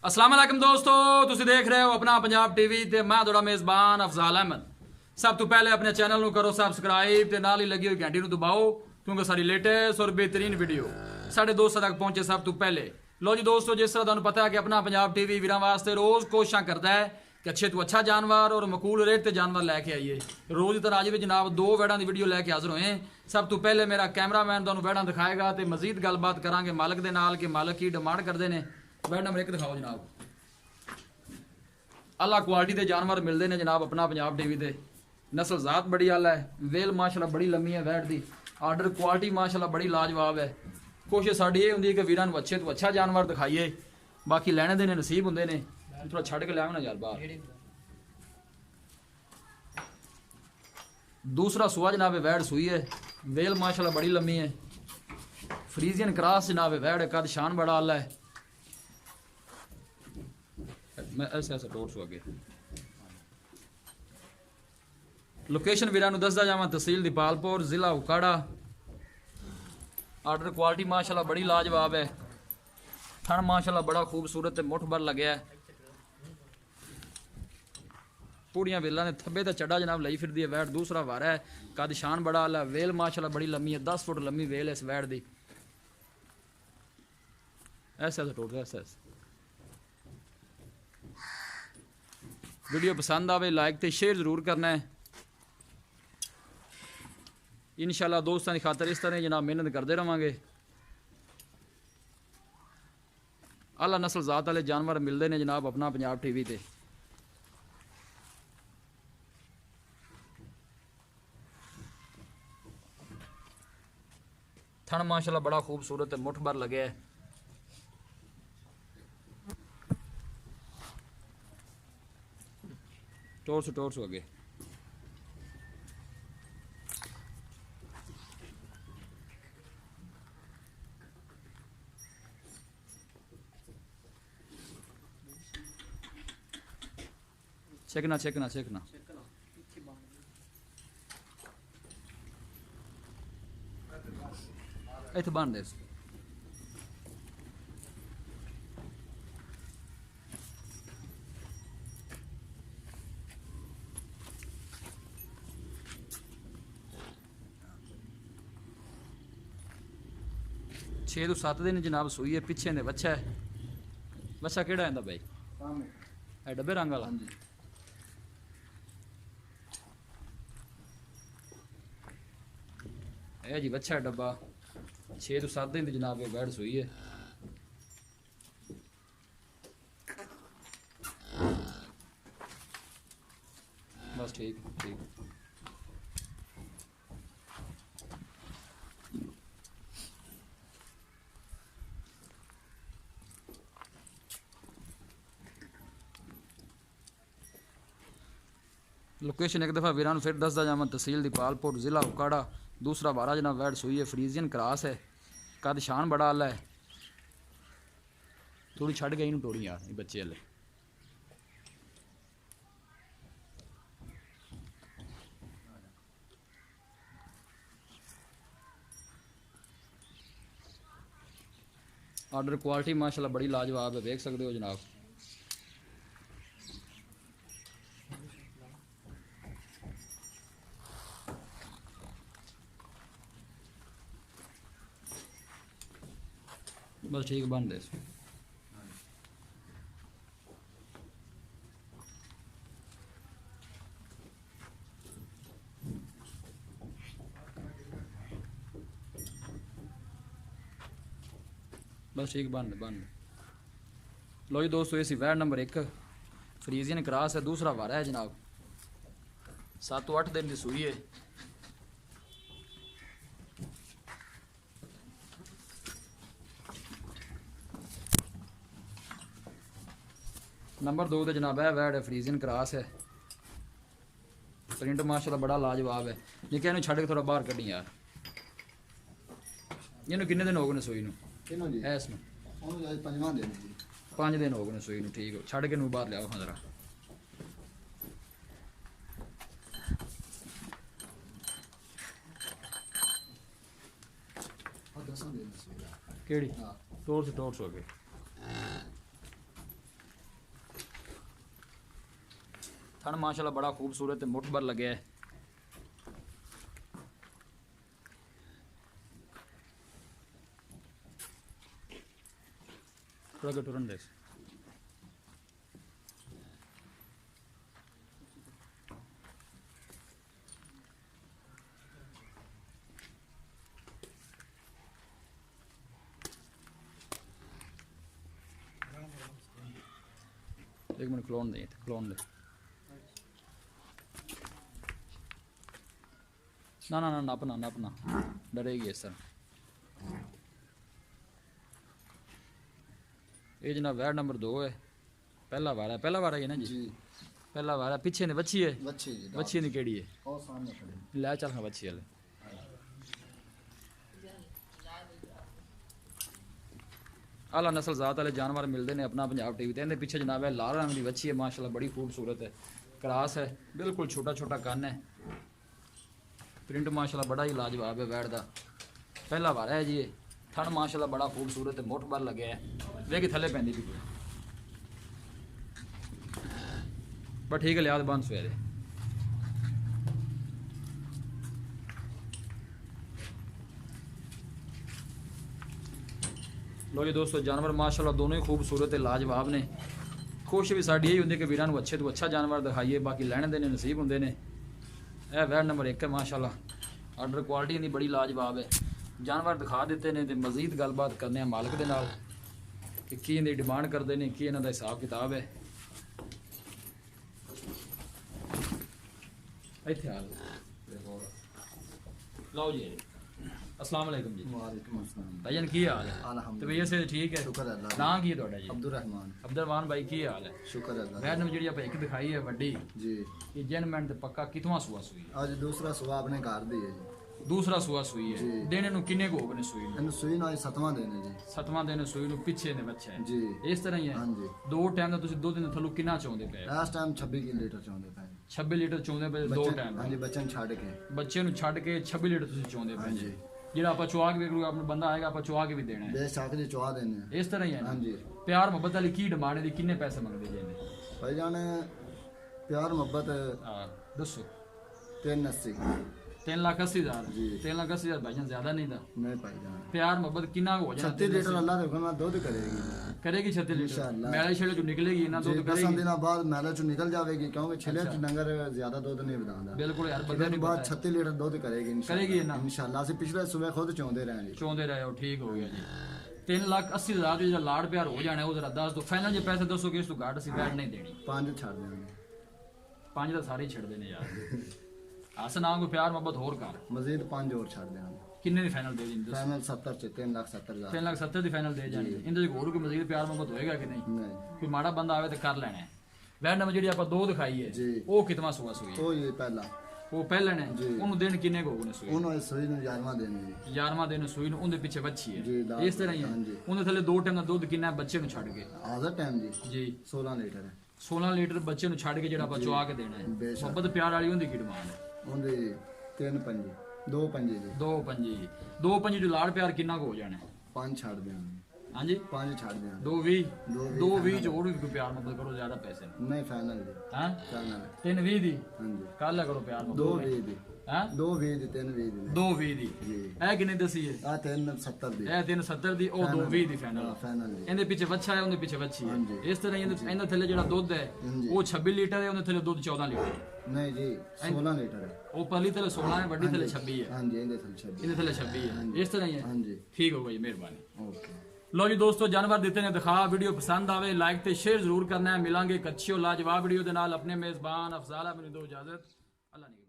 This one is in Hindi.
अस्सलाम वालेकुम दोस्तों, तुसी देख रहे हो अपना पंजाब टीवी ते मैं थोड़ा मेज़बान अफजाल अहमद। सब तो पहले अपने चैनल को करो सब्सक्राइब ते नाल ही लगी हुई घंटी को दबाओ क्योंकि सारी लेटेस्ट और बेहतरीन वीडियो साढ़े दोस्तों तक पहुंचे सब तो पहले। लो जी दोस्तों, जिस तरह तुहानू पता है कि अपना पंजाब टीवी वीरां वास्ते रोज़ कोशिशां करता है कि अच्छे तो अच्छा जानवर और मकूल रेट ते जानवर लैके आइए। रोज़ की तरह अज भी जनाब दो वैड़ा की वीडियो लैके हाजिर होए। सब तो पहले मेरा कैमरामैन तुहानू वैड़ा दिखाएगा तो मजीद गलबात करांगे मालक दे नाल कि मालक की डिमांड करते हैं। वैड़ नंबर 1 दिखाओ जनाब। अल्लाह क्वालिटी के जानवर मिलते हैं जनाब अपना पंजाब टीवी ते। नस्ल जात बड़ी आला है, वेल माशाल्लाह बड़ी लम्मी है वैट दी, आर्डर क्वालिटी माशाल्लाह बड़ी लाजवाब है। कोशिश साड़ी ये होंगी कि वीरां नूं अच्छे तो अच्छा जानवर दिखाइए, बाकी लैने देने नसीब होंगे ने। थोड़ा छड़ के लिया ना यार बाहर। दूसरा सुआ जनाब वैड़ सुई है, वेल माशाल्लाह बड़ी लम्मी है, फ्रीजियन क्रॉस जनाब वैड़, कद शान बड़ा आला है। मैं ऐसे ऐसा टोर सो आगे लोकेशन वीरां नूं दसदा जावां, तहसील दीपालपुर, जिला उकाड़ा। आर्डर क्वालिटी माशाल्लाह बड़ी लाजवाब है, थन माशाल्लाह बड़ा खूबसूरत मुठ भर लग्या है। पूड़ियां वेलों ने थब्बे ते चढ़ा जनाब लई फिरदी है वैड़। दूसरा वारा है, कद शान बड़ा आला, वेल माशाल्लाह बड़ी लम्मी है, 10 फुट लम्मी वेल है इस वैड़ दी। ऐसा ऐसा टोर ऐसा ऐसा। वीडियो पसंद आवे लाइक तो शेयर जरूर करना है। इंशाल्लाह दोस्तों की खातर इस तरह जनाब मेहनत करते रहेंगे। आला नस्ल जात वाले जानवर मिलते हैं जनाब अपना पंजाब टीवी ते। थन माशाल्लाह बड़ा खूबसूरत है, मुठ भर लगे है। टोर सो आगे चेकना चेकना चेकना। इत्थे बन दे। छे तो 7 दिन जनाब सुई है, पिछे ने बच्चा है। बच्चा केड़ा आंदा भाई? है डब्बे रंग वाला। है जी बच्चा है डब्बा। 6 तो 7 दिन जनाब ये बैठ सुई है। बस ठीक ठीक। लोकेशन एक दफ़ा वीरान फिर दसदा जावां, तहसील दीपालपुर, जिला उकाड़ा। दूसरा बारह जनाब वैड सुई है, फ्रीजियन क्रॉस है, कद शान बड़ा आला है। थोड़ी छड़ गई नूं टोरी यार, ये बच्चे हले। आर्डर क्वालिटी माशाल्लाह बड़ी लाजवाब है, देख सकते हो जनाब। बस ठीक बन दे। बस ठीक बन दे। लो जी दोस्तों, ये वैड नंबर 1 फ्रीजियन क्रॉस है। दूसरा वारा है जनाब, 7-8 दिन की सुई है। नंबर 2 तो जनाब है वैड है, फ्रीजियन क्रॉस है, प्रिंट माशाल्लाह बड़ा लाजवाब है। लेकिन इन्हें छड़ के थोड़ा बाहर कड्डी यार। इन्हें किन्ने दिन हो गए सुई नूं? ऐस नूं 5 दिन हो गए सुई नूं। ठीक हो, छड़ के नूं बाहर लियाओ हाँ जरा। केड़ी? टोर से हो गए। थन माशाल्लाह बड़ा खूबसूरत है, मुठ भर लगे है। थोड़ा के टुरन देख। एक मिनट क्लोन दे, क्लोन दे। ना ना ना नापना नापना, डरेगी सर। ये जनाब वैड नंबर 2 है, पहला वारा है ना जी, पहला वारा। पीछे ने बच्ची है, बच्ची ने केड़ी है, लै चल हाँ बच्ची वाले। आला नस्ल जात वाले जानवर मिलते हैं अपना पंजाब टीवी ते। पीछे जनाब है लाल रंग की बच्ची है माशाल्लाह, बड़ी खूबसूरत है, क्रास है, बिल्कुल छोटा छोटा कान है, प्रिंट माशाल्लाह बड़ा ही लाजवाब है वैड का। पहला वारा है जी ये, थन माशाल्लाह बड़ा खूबसूरत है, मुठ भर लगे है, वे कि थले पैंदी भी बस ठीक है। लिहाज बंद सवेरे लो जी दोस्तों, जानवर माशाल्लाह दोनों ही खूबसूरत है, लाजवाब ने। कोशिश भी साड़ी यही होंगी कि वीरां अच्छे तो अच्छा जानवर दिखाइए, बाकी लैने देने नसीब होंगे ने। यह वैड नंबर 1 है माशाल्लाह, आर्डर क्वालिटी इनकी बड़ी लाजवाब है। जानवर दिखा देते हैं तो मजीद गलबात करने मालिक के नाल कि की इनकी डिमांड करते हैं, की इन्हों का हिसाब किताब है। इत्थे आ लो जी। अस्सलाम वालेकुम जी। वालेकुम अस्सलाम भाईजान की हाल है? अल्हम्दुलिल्लाह तबीयत से ठीक है? शुक्र अल्लाह। नाम की है ਤੁਹਾਡਾ ਜੀ? अब्दुर्रहमान भाई की हाल है? शुक्र अल्लाह। वैड नंबर ਜਿਹੜੀ ਆਪਾਂ ਇੱਕ ਦਿਖਾਈ ਹੈ ਵੱਡੀ जी ਇਹ ਜਨਮੈਂਟ ਤੇ ਪੱਕਾ ਕਿਤਵਾ ਸੂਆ ਸੂਈ ਹੈ? आज दूसरा सुबह अपने घर दी है जी। ਦੂਸਰਾ ਸੂਆ ਸੂਈ ਹੈ। ਜੀ। ਦਿਨ ਨੂੰ ਕਿੰਨੇ ਕੁ ਹੋ ਗਏ ਨੇ ਸੂਈ ਨੂੰ? इन सुई ना 7वां दिन है जी। 7ਵਾਂ ਦਿਨ ਸੂਈ ਨੂੰ, ਪਿੱਛੇ ਨੇ ਬੱਚਾ ਹੈ। जी ਇਸ ਤਰ੍ਹਾਂ ਹੀ ਹੈ। हाँ जी ਦੋ ਟਾਈਮ ਦਾ ਤੁਸੀਂ ਦੁੱਧ ਦੇ ਥੱਲੋਂ ਕਿੰਨਾ ਚਾਹੁੰਦੇ ਪਏ? लास्ट टाइम 26 लीटर चाहते पे 26 ਲੀਟਰ ਚਾਹੁੰਦੇ ਪਏ ਦੋ ਟਾਈਮ। हाँ जी बच्चन छाड़ के ਬੱਚੇ ਨੂੰ ਛੱਡ ਕੇ 26 ਲੀਟਰ ਤੁਸੀਂ ਚਾਹੁੰਦੇ हाँ ਪਏ जी ਜੀ। ਜਿਹੜਾ ਆਪਾਂ ਚੁਆ ਕੇ ਵੇਖੂਗਾ ਆਪਣਾ ਬੰਦਾ ਆਏਗਾ ਆਪਾਂ ਚੁਆ ਕੇ ਵੀ ਦੇਣਾ ਹੈ। बेस चाक जी चुहा देने हैं। ਇਸ ਤਰ੍ਹਾਂ ਹੀ ਹੈ ਨਾ? हाँ जी ਪਿਆਰ ਮੁਹੱਬਤ ਵਾਲੀ ਕੀ ਡਿਮਾਂਡ ਹੈ ਦੀ, ਕਿੰਨੇ ਪੈਸੇ ਮੰਗਦੇ ਜੀ ਇਹਨੇ? भाई जाने प्यार मोहब्बत ਹਾਂ ਦੱਸੋ। 380 3,80,000 जी। 3,80,000 भाईजान ज्यादा नहीं था। नहीं पाई जाने प्यार मोहब्बत कितना हो जाना? 36 लीटर अल्लाह देखो ना दूध करेगी करेगी 36 लीटर। इंशाअल्लाह। मेले शेले जो निकलेगी ना जी दूध 10 करेगी। दिन बाद मेले चो निकल जाएगी क्योंकि छिले च डंगर ज्यादा दूध नहीं बताता। बिल्कुल यार, बंदे बंदे नहीं बाद पता 36 लीटर दूध करेगी करेगी ना? इंशाल्लाह से पिछले सुबह खुद चौंदे रहे जी। चौंदे रहे हो, ठीक हो गया जी। 3,80,000 जो लाड़ प्यार हो जाना है वो जरा दस दो। फाइनल जो पैसे दसो कि इस तो घाट सी बैठ नहीं देनी। 5 छाड़ देंगे। 5 तो सारे ही छड़ देने यार। हस ना कोई प्यार मोहब्बत होर कर। मजीद 5 और छाड़ देंगे। किन्ने the final they the? Final 70 च 3,70,000। 3,70,000 दी फाइनल दे जानी। इनदे च होर कोई मजीद प्यार मोहब्बत होएगा कि नहीं? नहीं कोई माड़ा बंदा आवे तो कर लेना है। वैड नंबर ਜਿਹੜੀ ਆਪਾਂ ਦੋ ਦਿਖਾਈ ਹੈ जी ਉਹ ਕਿਤਨਾ ਸੂਆ ਸੂਈ ਹੈ? तो ये पहला ਉਹ ਪਹਿਲਾਂ ਨੇ ਜੀ। ਉਹਨੂੰ ਦਿਨ ਕਿੰਨੇ ਕੋ ਹੋਣੇ ਸੂਈ? उन्होंने सुई ने 11वां देने जी। 11ਵਾਂ ਦਿਨ ਸੂਈ ਨੂੰ, ਉਹਦੇ ਪਿੱਛੇ ਬੱਚੀ ਜੀ, ਹੈ। ਲਾਲ ਇਸ ਤਰ੍ਹਾਂ ਹੀ ਹੈ। ਹਾਂਜੀ। ਉਹਦੇ ਥੱਲੇ ਦੋ ਟਾਈਮ ਦਾ ਦੁੱਧ ਕਿੰਨਾ ਹੈ ਬੱਚੇ ਨੂੰ ਛੱਡ ਕੇ? आधा टाइम जी ਜੀ 16 लीटर है। 16 ਲੀਟਰ ਬੱਚੇ ਨੂੰ ਛੱਡ ਕੇ ਜਿਹੜਾ ਆਪਾਂ ਜੀ। ਚੁਆ ਕੇ ਦੇਣਾ ਹੈ। ਬੇਸ਼ੱਕ। ਮੁਹੱਬਤ ਪਿਆਰ ਵਾਲੀ ਹੁੰਦੀ ਕੀ ਡਿਮਾਂਡ ਹੈ? उनके 3 पंजे 2 पंजे जी। ਦੋ ਪੰਜੀ। ਦੋ ਪੰਜੀ ਜੋ ਲਾੜ ਪਿਆਰ ਕਿੰਨਾ ਕੁ ਹੋ ਜਾਣਾ ਹੈ? 5 छाड़ देंगे। ਹਾਂਜੀ 5 छाड़ देंगे। 2:20। दो 2:20 ਚ ਹੋਰ ਵੀ ਕੋਈ ਪਿਆਰ ਮੁਹੱਬਤ ਕਰੋ, ਜ਼ਿਆਦਾ ਪੈਸੇ ਨੇ। नहीं फाइनल जी ਹਾਂ फाइनल 3:20 ਦੀ हाँ जी ਕੱਲ ਲਿਆ ਕਰੋ ਪਿਆਰ 2 ਮੁਹੱਬਤ। 20 दी ਹਾਂ 2 20 दी 3 20 दी 2:20 ਦੀ। जी ਇਹ ਕਿੰਨੇ ਦਸੀ ਹੈ? आ 370 दी ਇਹ 370 ਦੀ, ਉਹ 2:20 ਦੀ ਫਾਈਨਲ। फाइनल जी ਇਹਦੇ ਪਿੱਛੇ ਵੱਛਾ ਹੈ, ਉਹਦੇ ਪਿੱਛੇ ਵੱਛੀ ਹੈ। ਹਾਂਜੀ। ਇਸ ਤਰ੍ਹਾਂ ਹੀ ਇਹਦੇ ਥੱਲੇ ਜਿਹੜਾ ਦੁੱਧ ਹੈ ਹਾਂਜੀ। ਉਹ 26 ਲੀਟਰ ਹੈ, ਉਹਦੇ ਥੱਲੇ ਦੁੱਧ 14 ਲੀਟਰ ਹੈ। नहीं जी 16 लीटर है। ਉਹ ਪਰਲੀ ਥੱਲੇ 16 ਹੈ, ਵੱਡੀ ਥੱਲੇ 26 ਹੈ। हाँ जी इनके 26 ਇਹਦੇ ਥੱਲੇ 26 ਹੈ। ਇਸ ਤਰ੍ਹਾਂ ਹੀ ਹੈ। हाँ जी ਠੀਕ ਹੋ ਗਈ, ਮਿਹਰਬਾਨੀ। ओके ਲੋ ਜੀ ਦੋਸਤੋ, ਜਾਨਵਰ ਦਿੱਤੇ ਨੇ ਦਿਖਾ। ਵੀਡੀਓ ਪਸੰਦ ਆਵੇ ਲਾਈਕ ਤੇ ਸ਼ੇਅਰ ਜ਼ਰੂਰ ਕਰਨਾ ਹੈ। ਮਿਲਾਂਗੇ ਇੱਕ ਅੱਛੀ ਔਰ ਲਾਜਵਾਬ ਵੀਡੀਓ ਦੇ ਨਾਲ। ਆਪਣੇ ਮੇਜ਼ਬਾਨ ਅਫਜ਼ਾਲ ਮੈਨੂੰ ਦਿਓ ਇਜਾਜ਼ਤ। ਅੱਲਾ ਨਿਗਹਿਬਾਨ।